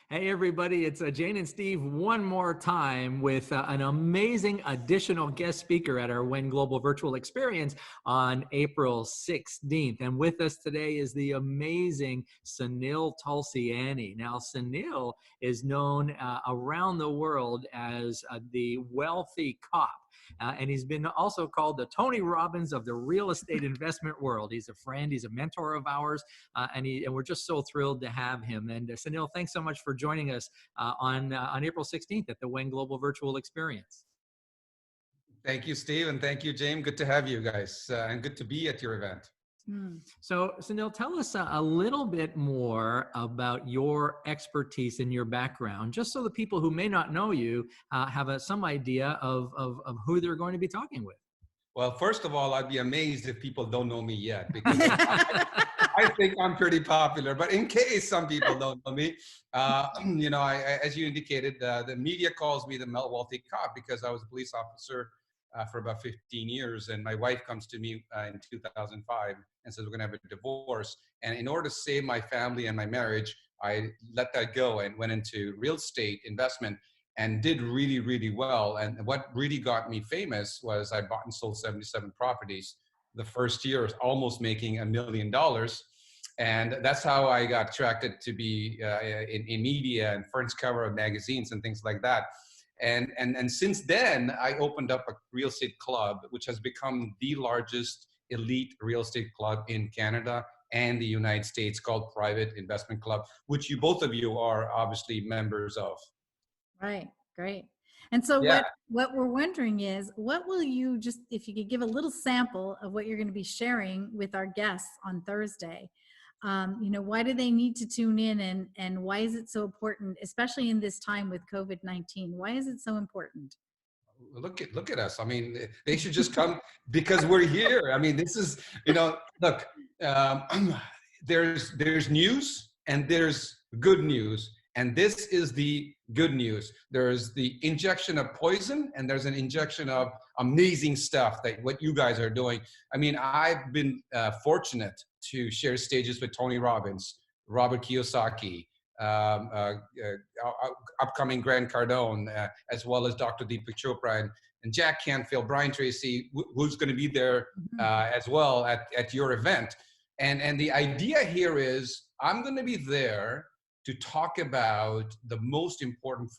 Hey, everybody, it's Jane and Steve one more time with an amazing additional guest speaker at our WEN Global Virtual Experience on April 16th. And with us today is the amazing Sunil Tulsiani. Now, Sunil is known around the world as the wealthy cop. And he's been also called the Tony Robbins of the real estate investment world. He's a friend, he's a mentor of ours, and we're just so thrilled to have him. And Sunil, thanks so much for joining us on April 16th at the WEN Global Virtual Experience. Thank you, Steve, and thank you, James. Good to have you guys, and good to be at your event. So, Sunil, tell us a little bit more about your expertise and your background, just so the people who may not know you have some idea of who they're going to be talking with. Well, first of all, I'd be amazed if people don't know me yet, because I think I'm pretty popular. But in case some people don't know me, as you indicated, the media calls me the wealthy cop because I was a police officer for about 15 years. And my wife comes to me in 2005 and says, we're going to have a divorce. And in order to save my family and my marriage, I let that go and went into real estate investment and did really, really well. And what really got me famous was I bought and sold 77 properties the first year, almost making $1 million. And that's how I got attracted to be in media and front cover of magazines and things like that. And since then, I opened up a real estate club, which has become the largest elite real estate club in Canada and the United States, called Private Investment Club, which both of you are obviously members of. Right, great. And so yeah. what we're wondering is, what will you just, if you could give a little sample of what you're going to be sharing with our guests on Thursday? Why do they need to tune in, and why is it so important, especially in this time with COVID-19? Why is it so important? Look at us. I mean, they should just come because we're here. I mean, this is, look, there's news and there's good news. And this is the good news. There's the injection of poison and there's an injection of amazing stuff that what you guys are doing. I mean, I've been fortunate to share stages with Tony Robbins, Robert Kiyosaki, upcoming Grant Cardone, as well as Dr. Deepak Chopra and Jack Canfield, Brian Tracy, who's going to be there as well at your event. And the idea here is I'm going to be there to talk about the most important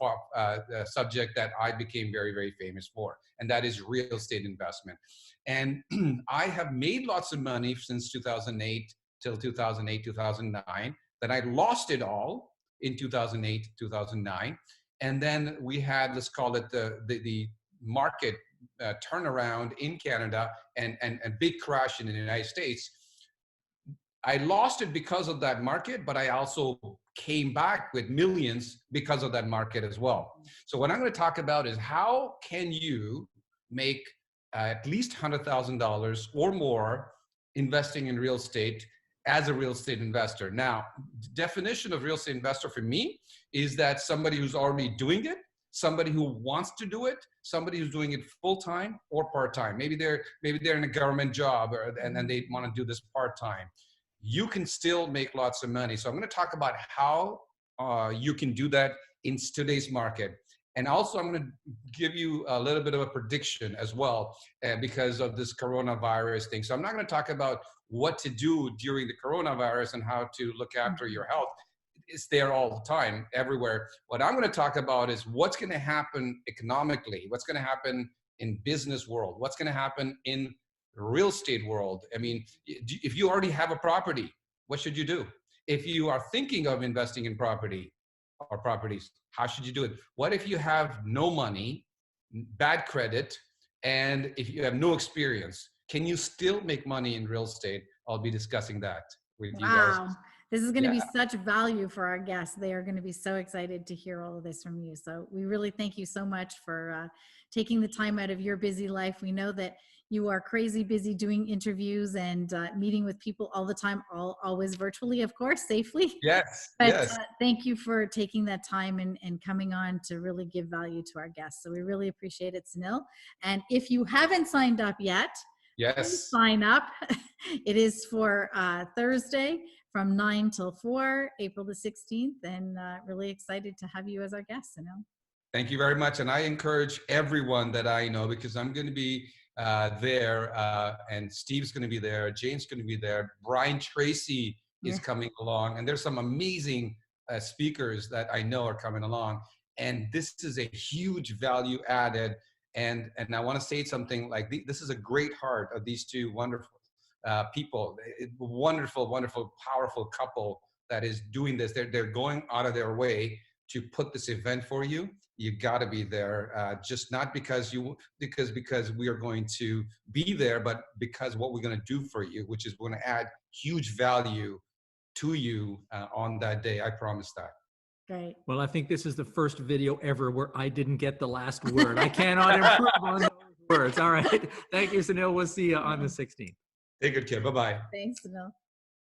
subject that I became very, very famous for, and that is real estate investment. And I have made lots of money since 2008 till 2008, 2009. Then I lost it all in 2008, 2009. And then we had, let's call it the market turnaround in Canada and big crash in the United States. I lost it because of that market, but I also came back with millions because of that market as well. So what I'm going to talk about is how can you make at least $100,000 or more investing in real estate as a real estate investor. Now, the definition of real estate investor for me is that somebody who's already doing it, somebody who wants to do it, somebody who's doing it full-time or part-time. Maybe they're in a government job and they want to do this part-time. You can still make lots of money. So I'm going to talk about how you can do that in today's market. And also I'm going to give you a little bit of a prediction as well because of this coronavirus thing. So I'm not going to talk about what to do during the coronavirus and how to look after your health. It's there all the time, everywhere. What I'm going to talk about is what's going to happen economically, what's going to happen in business world, what's going to happen in real estate world. I mean, if you already have a property, what should you do? If you are thinking of investing in property or properties, how should you do it? What if you have no money, bad credit, and if you have no experience? Can you still make money in real estate? I'll be discussing that with you guys. Wow. This is going to be such value for our guests. They are going to be so excited to hear all of this from you. So we really thank you so much for taking the time out of your busy life. We know that you are crazy busy doing interviews and meeting with people all the time, always virtually, of course, safely. Yes, but, yes. Thank you for taking that time and coming on to really give value to our guests. So we really appreciate it, Sunil. And if you haven't signed up yet, yes, sign up. It is for Thursday from 9 till 4, April the 16th, and really excited to have you as our guest, Sunil. Thank you very much. And I encourage everyone that I know, because I'm going to be there, and Steve's going to be there, Jane's going to be there, Brian Tracy is coming along, and there's some amazing speakers that I know are coming along. And this is a huge value added. And I want to say something like this is a great heart of these two wonderful people, wonderful, wonderful, powerful couple that is doing this. They're going out of their way to put this event for you. You got to be there, just not because we are going to be there, but because what we're going to do for you, which is we're going to add huge value to you on that day. I promise that. Great. Well, I think this is the first video ever where I didn't get the last word. I cannot improve on those words. All right. Thank you, Sunil. We'll see you on the 16th. Take good care. Bye-bye. Thanks, Sunil.